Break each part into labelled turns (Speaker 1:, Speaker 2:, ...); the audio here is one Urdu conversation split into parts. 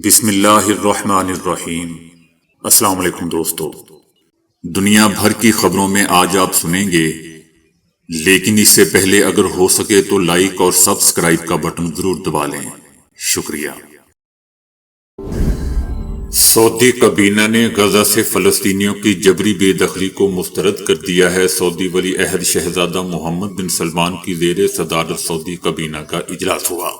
Speaker 1: بسم اللہ الرحمن الرحیم۔ السلام علیکم دوستو، دنیا بھر کی خبروں میں آج آپ سنیں گے، لیکن اس سے پہلے اگر ہو سکے تو لائک اور سبسکرائب کا بٹن ضرور دبا لیں۔ شکریہ۔ سعودی کابینہ نے غزہ سے فلسطینیوں کی جبری بے دخلی کو مسترد کر دیا ہے۔ سعودی ولی عہد شہزادہ محمد بن سلمان کی زیر صدارت سعودی کابینہ کا اجلاس ہوا۔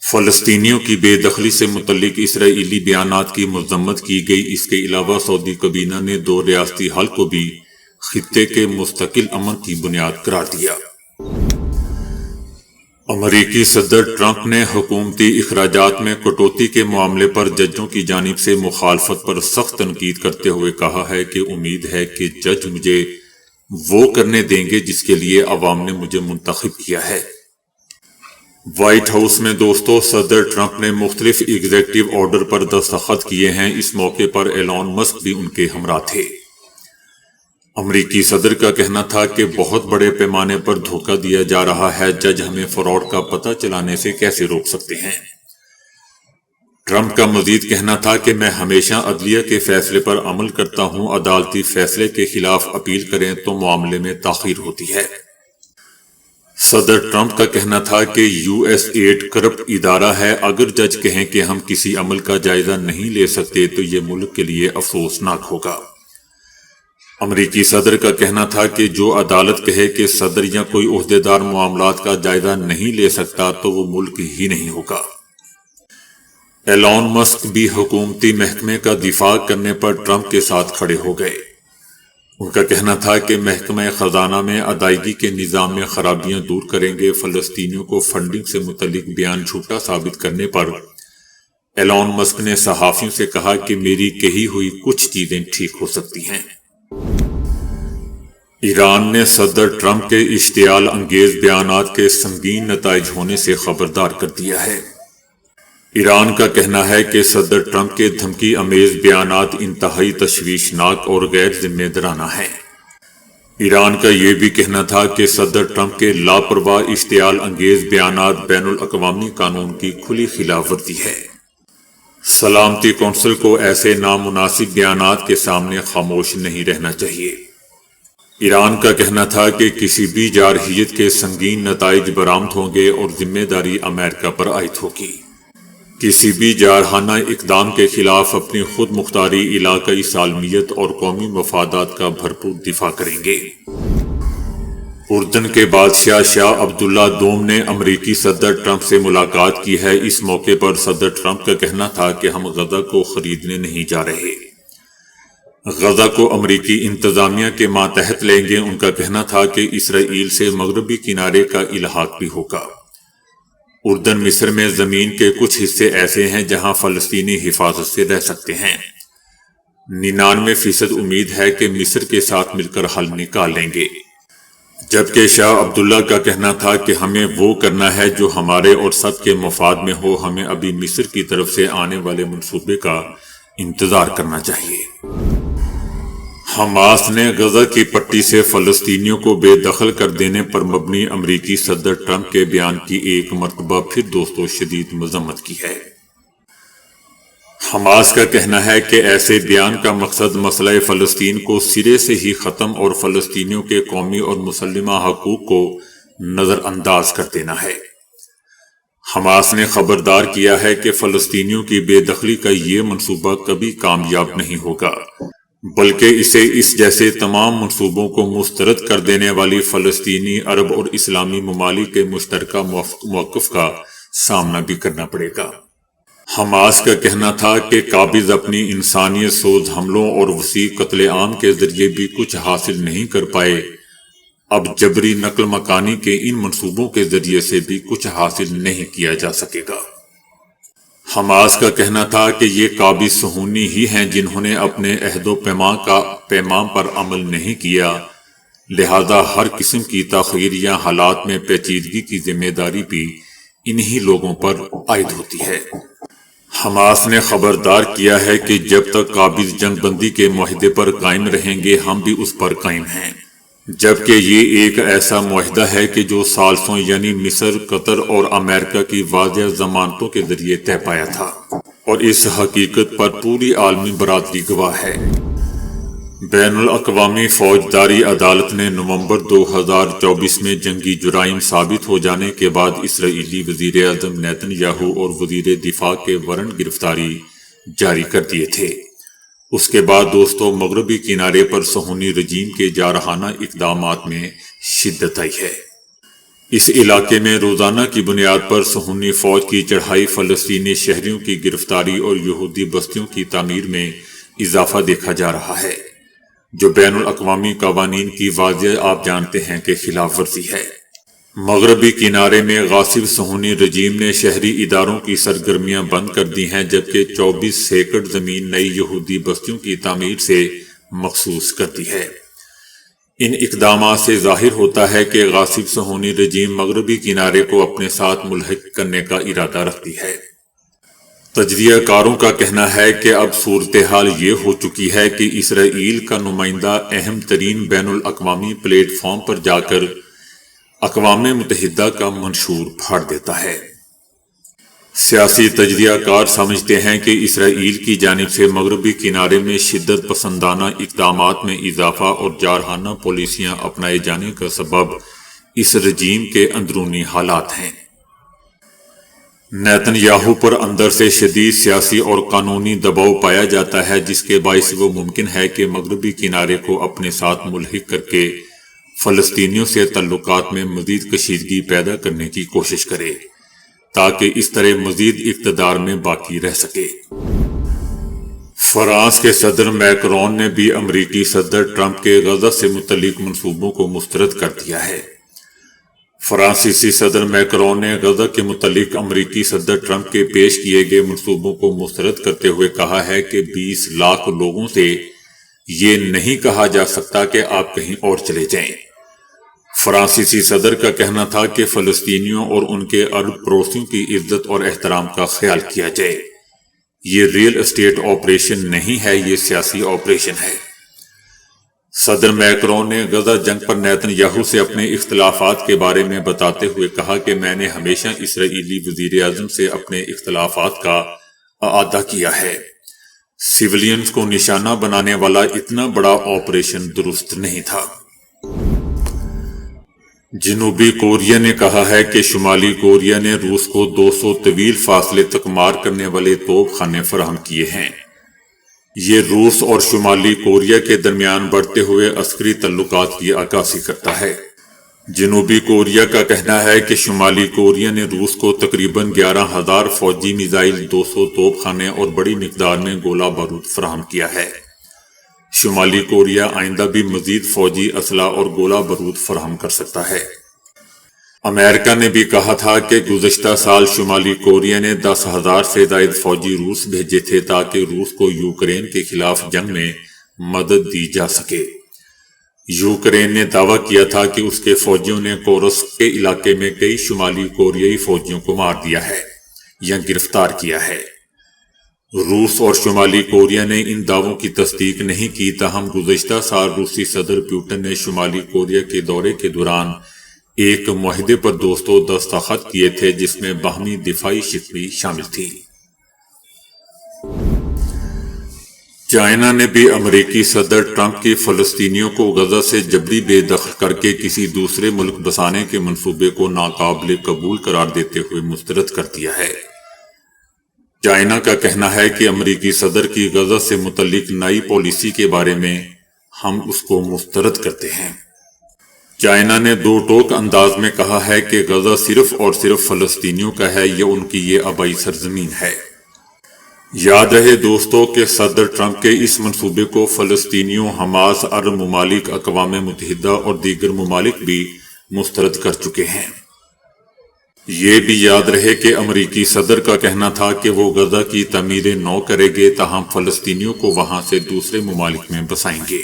Speaker 1: فلسطینیوں کی بے دخلی سے متعلق اسرائیلی بیانات کی مذمت کی گئی۔ اس کے علاوہ سعودی کابینہ نے دو ریاستی حل کو بھی خطے کے مستقل امن کی بنیاد قرار دیا۔ امریکی صدر ٹرمپ نے حکومتی اخراجات میں کٹوتی کے معاملے پر ججوں کی جانب سے مخالفت پر سخت تنقید کرتے ہوئے کہا ہے کہ امید ہے کہ جج مجھے وہ کرنے دیں گے جس کے لیے عوام نے مجھے منتخب کیا ہے۔ وائٹ ہاؤس میں دوستو، صدر ٹرمپ نے مختلف ایگزیکٹو آرڈر پر دستخط کیے ہیں۔ اس موقع پر ایلان مسک بھی ان کے ہمراہ تھے۔ امریکی صدر کا کہنا تھا کہ بہت بڑے پیمانے پر دھوکہ دیا جا رہا ہے، جج ہمیں فراڈ کا پتہ چلانے سے کیسے روک سکتے ہیں۔ ٹرمپ کا مزید کہنا تھا کہ میں ہمیشہ عدلیہ کے فیصلے پر عمل کرتا ہوں، عدالتی فیصلے کے خلاف اپیل کریں تو معاملے میں تاخیر ہوتی ہے۔ صدر ٹرمپ کا کہنا تھا کہ یو ایس ایڈ کرپٹ ادارہ ہے، اگر جج کہیں کہ ہم کسی عمل کا جائزہ نہیں لے سکتے تو یہ ملک کے لیے افسوسناک ہوگا۔ امریکی صدر کا کہنا تھا کہ جو عدالت کہے کہ صدر یا کوئی عہدیدار معاملات کا جائزہ نہیں لے سکتا تو وہ ملک ہی نہیں ہوگا۔ ایلان مسک بھی حکومتی محکمے کا دفاع کرنے پر ٹرمپ کے ساتھ کھڑے ہو گئے۔ ان کا کہنا تھا کہ محکمہ خزانہ میں ادائیگی کے نظام میں خرابیاں دور کریں گے۔ فلسطینیوں کو فنڈنگ سے متعلق بیان جھوٹا ثابت کرنے پر ایلان مسک نے صحافیوں سے کہا کہ میری کہی ہوئی کچھ چیزیں ٹھیک ہو سکتی ہیں۔ ایران نے صدر ٹرمپ کے اشتعال انگیز بیانات کے سنگین نتائج ہونے سے خبردار کر دیا ہے۔ ایران کا کہنا ہے کہ صدر ٹرمپ کے دھمکی امیز بیانات انتہائی تشویشناک اور غیر ذمہ دارانہ ہیں۔ ایران کا یہ بھی کہنا تھا کہ صدر ٹرمپ کے لاپرواہ اشتعال انگیز بیانات بین الاقوامی قانون کی کھلی خلاف ورزی ہے۔ سلامتی کونسل کو ایسے نامناسب بیانات کے سامنے خاموش نہیں رہنا چاہیے۔ ایران کا کہنا تھا کہ کسی بھی جارحیت کے سنگین نتائج برآمد ہوں گے اور ذمہ داری امریکہ پر عائد ہوگی۔ کسی بھی جارحانہ اقدام کے خلاف اپنی خود مختاری، علاقائی سالمیت اور قومی مفادات کا بھرپور دفاع کریں گے۔ اردن کے بادشاہ شاہ عبداللہ دوم نے امریکی صدر ٹرمپ سے ملاقات کی ہے۔ اس موقع پر صدر ٹرمپ کا کہنا تھا کہ ہم غزہ کو خریدنے نہیں جا رہے، غزہ کو امریکی انتظامیہ کے ماتحت لیں گے۔ ان کا کہنا تھا کہ اسرائیل سے مغربی کنارے کا الحاق بھی ہوگا۔ اردن مصر میں زمین کے کچھ حصے ایسے ہیں جہاں فلسطینی حفاظت سے رہ سکتے ہیں۔ 99% امید ہے کہ مصر کے ساتھ مل کر حل نکال لیں گے، جبکہ شاہ عبداللہ کا کہنا تھا کہ ہمیں وہ کرنا ہے جو ہمارے اور سب کے مفاد میں ہو، ہمیں ابھی مصر کی طرف سے آنے والے منصوبے کا انتظار کرنا چاہیے۔ حماس نے غزہ کی پٹی سے فلسطینیوں کو بے دخل کر دینے پر مبنی امریکی صدر ٹرمپ کے بیان کی ایک مرتبہ پھر دوستوں شدید مذمت کی ہے۔ حماس کا کہنا ہے کہ ایسے بیان کا مقصد مسئلہ فلسطین کو سرے سے ہی ختم اور فلسطینیوں کے قومی اور مسلمہ حقوق کو نظر انداز کر دینا ہے۔ حماس نے خبردار کیا ہے کہ فلسطینیوں کی بے دخلی کا یہ منصوبہ کبھی کامیاب نہیں ہوگا، بلکہ اسے اس جیسے تمام منصوبوں کو مسترد کر دینے والی فلسطینی، عرب اور اسلامی ممالک کے مشترکہ موقف کا سامنا بھی کرنا پڑے گا۔ حماس کا کہنا تھا کہ قابض اپنی انسانیت سوز حملوں اور وسیع قتل عام کے ذریعے بھی کچھ حاصل نہیں کر پائے، اب جبری نقل مکانی کے ان منصوبوں کے ذریعے سے بھی کچھ حاصل نہیں کیا جا سکے گا۔ حماس کا کہنا تھا کہ یہ قابض صہیونی ہی ہیں جنہوں نے اپنے عہد و پیمان پر عمل نہیں کیا، لہذا ہر قسم کی تاخیر یا حالات میں پیچیدگی کی ذمہ داری بھی انہی لوگوں پر عائد ہوتی ہے۔ حماس نے خبردار کیا ہے کہ جب تک قابض جنگ بندی کے معاہدے پر قائم رہیں گے ہم بھی اس پر قائم ہیں، جبکہ یہ ایک ایسا معاہدہ ہے کہ جو ثالثوں یعنی مصر، قطر اور امریکہ کی واضح ضمانتوں کے ذریعے طے پایا تھا۔ اور اس حقیقت پر پوری عالمی برادری گواہ ہے۔ بین الاقوامی فوجداری عدالت نے نومبر 2024 میں جنگی جرائم ثابت ہو جانے کے بعد اسرائیلی وزیر اعظم نیتن یاہو اور وزیر دفاع کے وارنٹ گرفتاری جاری کر دیے تھے۔ اس کے بعد دوستوں، مغربی کنارے پر صہیونی رجیم کے جارحانہ اقدامات میں شدت آئی ہے۔ اس علاقے میں روزانہ کی بنیاد پر صہیونی فوج کی چڑھائی، فلسطینی شہریوں کی گرفتاری اور یہودی بستیوں کی تعمیر میں اضافہ دیکھا جا رہا ہے، جو بین الاقوامی قوانین کی واضح آپ جانتے ہیں کہ خلاف ورزی ہے۔ مغربی کنارے میں غاصب صہیونی رجیم نے شہری اداروں کی سرگرمیاں بند کر دی ہیں، جبکہ 24 ایکڑ زمین نئی یہودی بستیوں کی تعمیر سے مخصوص کر دی ہے۔ ان اقدامات سے ظاہر ہوتا ہے کہ غاصب صہیونی رجیم مغربی کنارے کو اپنے ساتھ ملحق کرنے کا ارادہ رکھتی ہے۔ تجزیہ کاروں کا کہنا ہے کہ اب صورتحال یہ ہو چکی ہے کہ اسرائیل کا نمائندہ اہم ترین بین الاقوامی پلیٹ فارم پر جا کر اقوام متحدہ کا منشور پھاڑ دیتا ہے۔ سیاسی تجزیہ کار سمجھتے ہیں کہ اسرائیل کی جانب سے مغربی کنارے میں شدت پسندانہ اقدامات میں اضافہ اور جارحانہ پالیسیاں اپنائے جانے کا سبب اس رجیم کے اندرونی حالات ہیں۔ نیتن یاہو پر اندر سے شدید سیاسی اور قانونی دباؤ پایا جاتا ہے، جس کے باعث وہ ممکن ہے کہ مغربی کنارے کو اپنے ساتھ ملحق کر کے فلسطینیوں سے تعلقات میں مزید کشیدگی پیدا کرنے کی کوشش کرے تاکہ اس طرح مزید اقتدار میں باقی رہ سکے۔ فرانس کے صدر میکرون نے بھی امریکی صدر ٹرمپ کے غزہ سے متعلق منصوبوں کو مسترد کر دیا ہے۔ فرانسیسی صدر میکرون نے غزہ کے متعلق امریکی صدر ٹرمپ کے پیش کیے گئے منصوبوں کو مسترد کرتے ہوئے کہا ہے کہ 20 لاکھ لوگوں سے یہ نہیں کہا جا سکتا کہ آپ کہیں اور چلے جائیں۔ فرانسیسی صدر کا کہنا تھا کہ فلسطینیوں اور ان کے عرب پڑوسیوں کی عزت اور احترام کا خیال کیا جائے۔ یہ ریئل اسٹیٹ آپریشن نہیں ہے، یہ سیاسی آپریشن ہے۔ صدر میکرون نے غزہ جنگ پر نیتن یاہو سے اپنے اختلافات کے بارے میں بتاتے ہوئے کہا کہ میں نے ہمیشہ اسرائیلی وزیر اعظم سے اپنے اختلافات کا اعادہ کیا ہے۔ سیولینز کو نشانہ بنانے والا اتنا بڑا آپریشن درست نہیں تھا۔ جنوبی کوریا نے کہا ہے کہ شمالی کوریا نے روس کو 200 طویل فاصلے تک مار کرنے والے توپ خانے فراہم کیے ہیں۔ یہ روس اور شمالی کوریا کے درمیان بڑھتے ہوئے عسکری تعلقات کی عکاسی کرتا ہے۔ جنوبی کوریا کا کہنا ہے کہ شمالی کوریا نے روس کو تقریباً 11,000 فوجی میزائل، 200 توپ خانے اور بڑی مقدار میں گولہ بارود فراہم کیا ہے۔ شمالی کوریا آئندہ بھی مزید فوجی اسلحہ اور گولہ بارود فراہم کر سکتا ہے۔ امریکہ نے بھی کہا تھا کہ گزشتہ سال شمالی کوریا نے 10,000 سے زائد فوجی روس بھیجے تھے تاکہ روس کو یوکرین کے خلاف جنگ میں مدد دی جا سکے۔ یوکرین نے دعویٰ کیا تھا کہ اس کے فوجیوں نے کورسک کے علاقے میں کئی شمالی کوریائی فوجیوں کو مار دیا ہے یا گرفتار کیا ہے۔ روس اور شمالی کوریا نے ان دعووں کی تصدیق نہیں کی، تاہم گزشتہ سال روسی صدر پوٹن نے شمالی کوریا کے دورے کے دوران ایک معاہدے پر دستخط کیے تھے جس میں باہمی دفاعی شکست شامل تھی۔ چائنا نے بھی امریکی صدر ٹرمپ کی فلسطینیوں کو غزہ سے جبری بے دخل کر کے کسی دوسرے ملک بسانے کے منصوبے کو ناقابل قبول قرار دیتے ہوئے مسترد کر دیا ہے۔ چائنا کا کہنا ہے کہ امریکی صدر کی غزہ سے متعلق نئی پالیسی کے بارے میں ہم اس کو مسترد کرتے ہیں۔ چائنا نے دو ٹوک انداز میں کہا ہے کہ غزہ صرف اور صرف فلسطینیوں کا ہے، یہ ان کی یہ آبائی سرزمین ہے۔ یاد رہے دوستو کہ صدر ٹرمپ کے اس منصوبے کو فلسطینیوں، حماس، عرب ممالک، اقوام متحدہ اور دیگر ممالک بھی مسترد کر چکے ہیں۔ یہ بھی یاد رہے کہ امریکی صدر کا کہنا تھا کہ وہ غزہ کی تعمیر نو کریں گے، تاہم فلسطینیوں کو وہاں سے دوسرے ممالک میں بسائیں گے۔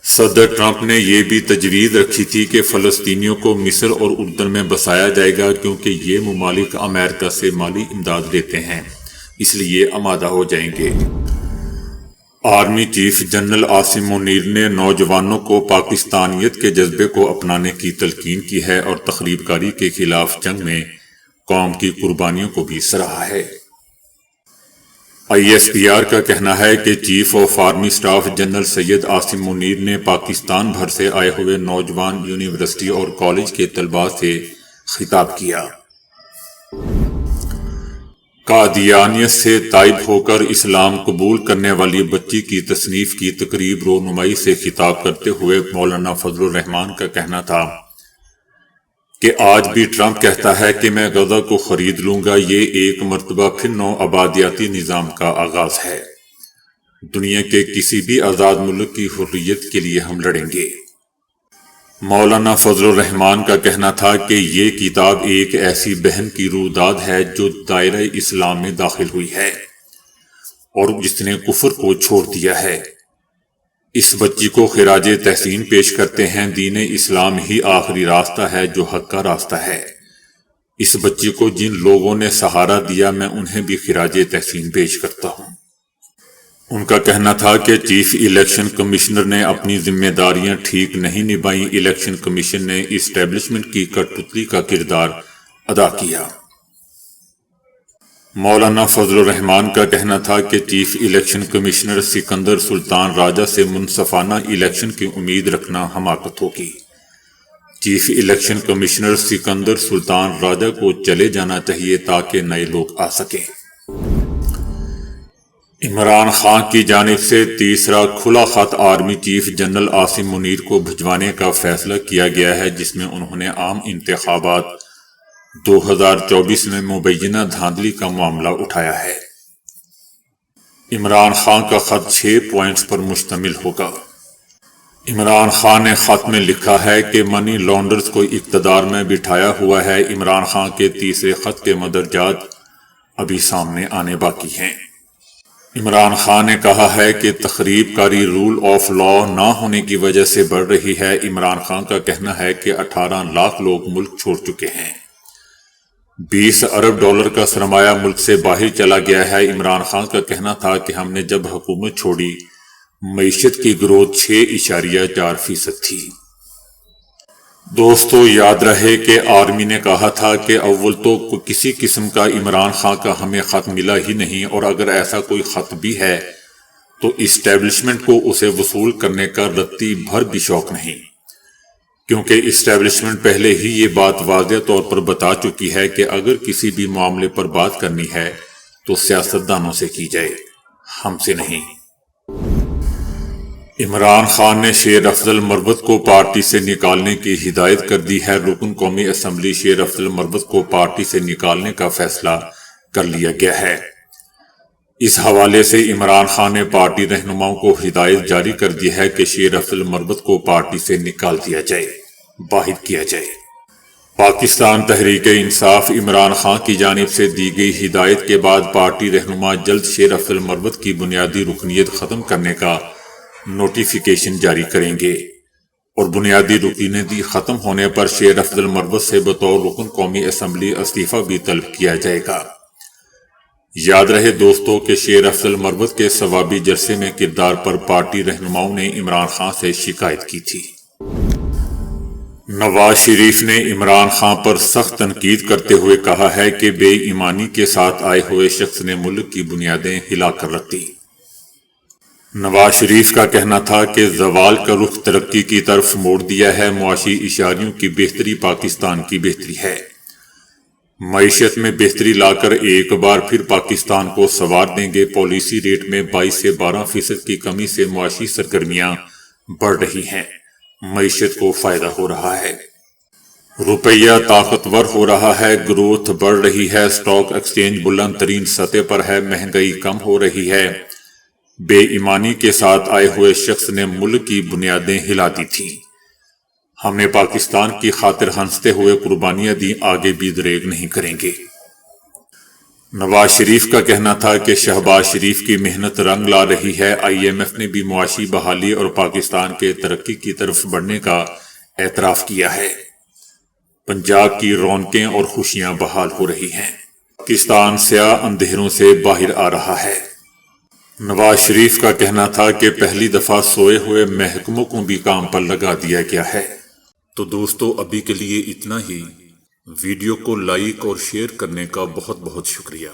Speaker 1: صدر ٹرمپ نے یہ بھی تجویز رکھی تھی کہ فلسطینیوں کو مصر اور اردن میں بسایا جائے گا، کیونکہ یہ ممالک امریکہ سے مالی امداد لیتے ہیں، اس لیے آمادہ ہو جائیں گے۔ Army chief general Asim Munir نے نوجوانوں کو پاکستانیت کے جذبے کو اپنانے کی تلقین کی ہے اور تخریب کاری کے خلاف جنگ میں قوم کی قربانیوں کو بھی سراہا ہے۔ ISPR کا کہنا ہے کہ chief of army staff general Syed Asim Munir نے پاکستان بھر سے آئے ہوئے نوجوان یونیورسٹی اور کالج کے طلباء سے خطاب کیا۔ قادیانیت سے تائب ہو کر اسلام قبول کرنے والی بچی کی تصنیف کی تقریب رونمائی سے خطاب کرتے ہوئے مولانا فضل الرحمان کا کہنا تھا کہ آج بھی ٹرمپ کہتا ہے کہ میں غزہ کو خرید لوں گا، یہ ایک مرتبہ پھر نو آبادیاتی نظام کا آغاز ہے۔ دنیا کے کسی بھی آزاد ملک کی حریت کے لیے ہم لڑیں گے۔ مولانا فضل الرحمان کا کہنا تھا کہ یہ کتاب ایک ایسی بہن کی رویداد ہے جو دائرہ اسلام میں داخل ہوئی ہے اور جس نے کفر کو چھوڑ دیا ہے۔ اس بچی کو خراج تحسین پیش کرتے ہیں۔ دین اسلام ہی آخری راستہ ہے جو حق کا راستہ ہے۔ اس بچی کو جن لوگوں نے سہارا دیا میں انہیں بھی خراج تحسین پیش کرتا ہوں۔ ان کا کہنا تھا کہ چیف الیکشن کمشنر نے اپنی ذمہ داریاں ٹھیک نہیں نبھائیں۔ الیکشن کمیشن نے اسٹیبلشمنٹ کی کٹپتلی کا کردار ادا کیا۔ مولانا فضل الرحمان کا کہنا تھا کہ چیف الیکشن کمشنر سکندر سلطان راجہ سے منصفانہ الیکشن کی امید رکھنا حماقت ہوگی۔ چیف الیکشن کمشنر سکندر سلطان راجہ کو چلے جانا چاہیے تاکہ نئے لوگ آ سکیں۔ عمران خان کی جانب سے تیسرا کھلا خط army chief general Asim Munir کو بھجوانے کا فیصلہ کیا گیا ہے، جس میں انہوں نے عام انتخابات 2024 میں مبینہ دھاندلی کا معاملہ اٹھایا ہے۔ عمران خان کا خط 6 پوائنٹس پر مشتمل ہوگا۔ عمران خان نے خط میں لکھا ہے کہ منی لانڈرز کو اقتدار میں بٹھایا ہوا ہے۔ عمران خان کے تیسرے خط کے مدرجات ابھی سامنے آنے باقی ہیں۔ عمران خان نے کہا ہے کہ تخریب کاری رول آف لا نہ ہونے کی وجہ سے بڑھ رہی ہے۔ عمران خان کا کہنا ہے کہ 18 لاکھ لوگ ملک چھوڑ چکے ہیں۔ 20 ارب ڈالر کا سرمایہ ملک سے باہر چلا گیا ہے۔ عمران خان کا کہنا تھا کہ ہم نے جب حکومت چھوڑی معیشت کی گروتھ 6.4% تھی۔ دوستو یاد رہے کہ آرمی نے کہا تھا کہ اول تو کسی قسم کا عمران خان کا ہمیں خط ملا ہی نہیں، اور اگر ایسا کوئی خط بھی ہے تو اسٹیبلشمنٹ کو اسے وصول کرنے کا رتی بھر بھی شوق نہیں، کیونکہ اسٹیبلشمنٹ پہلے ہی یہ بات واضح طور پر بتا چکی ہے کہ اگر کسی بھی معاملے پر بات کرنی ہے تو سیاستدانوں سے کی جائے، ہم سے نہیں۔ عمران خان نے شیر افضل مروت کو پارٹی سے نکالنے کی ہدایت کر دی ہے۔ رکن قومی اسمبلی شیر افضل مروت کو پارٹی سے نکالنے کا فیصلہ کر لیا گیا ہے۔ اس حوالے سے عمران خان نے پارٹی رہنماؤں کو ہدایت جاری کر دی ہے کہ شیر افضل مروت کو پارٹی سے نکال دیا جائے، باہر کیا جائے۔ پاکستان تحریک انصاف عمران خان کی جانب سے دی گئی ہدایت کے بعد پارٹی رہنما جلد شیر افضل مروت کی بنیادی رکنیت ختم کرنے کا نوٹیفیکیشن جاری کریں گے، اور بنیادی رکنیت ختم ہونے پر شیر افضل مروت سے بطور رکن قومی اسمبلی استعفیٰ بھی طلب کیا جائے گا۔ یاد رہے دوستو کہ شیر افضل مروت کے ثوابی جلسے میں کردار پر پارٹی رہنماؤں نے عمران خان سے شکایت کی تھی۔ نواز شریف نے عمران خان پر سخت تنقید کرتے ہوئے کہا ہے کہ بے ایمانی کے ساتھ آئے ہوئے شخص نے ملک کی بنیادیں ہلا کر رکھ دی۔ نواز شریف کا کہنا تھا کہ زوال کا رخ ترقی کی طرف موڑ دیا ہے۔ معاشی اشاریوں کی بہتری پاکستان کی بہتری ہے۔ معیشت میں بہتری لا کر ایک بار پھر پاکستان کو سنوار دیں گے۔ پالیسی ریٹ میں 22 سے 12% کی کمی سے معاشی سرگرمیاں بڑھ رہی ہیں، معیشت کو فائدہ ہو رہا ہے، روپیہ طاقتور ہو رہا ہے، گروتھ بڑھ رہی ہے، اسٹاک ایکسچینج بلند ترین سطح پر ہے، مہنگائی کم ہو رہی ہے۔ بے ایمانی کے ساتھ آئے ہوئے شخص نے ملک کی بنیادیں ہلا دی تھیں۔ ہم نے پاکستان کی خاطر ہنستے ہوئے قربانیاں دی، آگے بھی دریغ نہیں کریں گے۔ نواز شریف کا کہنا تھا کہ شہباز شریف کی محنت رنگ لا رہی ہے۔ IMF نے بھی معاشی بحالی اور پاکستان کے ترقی کی طرف بڑھنے کا اعتراف کیا ہے۔ پنجاب کی رونقیں اور خوشیاں بحال ہو رہی ہیں۔ پاکستان سیاہ اندھیروں سے باہر آ رہا ہے۔ نواز شریف کا کہنا تھا کہ پہلی دفعہ سوئے ہوئے محکموں کو بھی کام پر لگا دیا گیا ہے۔ تو دوستو ابھی کے لیے اتنا ہی۔ ویڈیو کو لائک اور شیئر کرنے کا بہت بہت شکریہ۔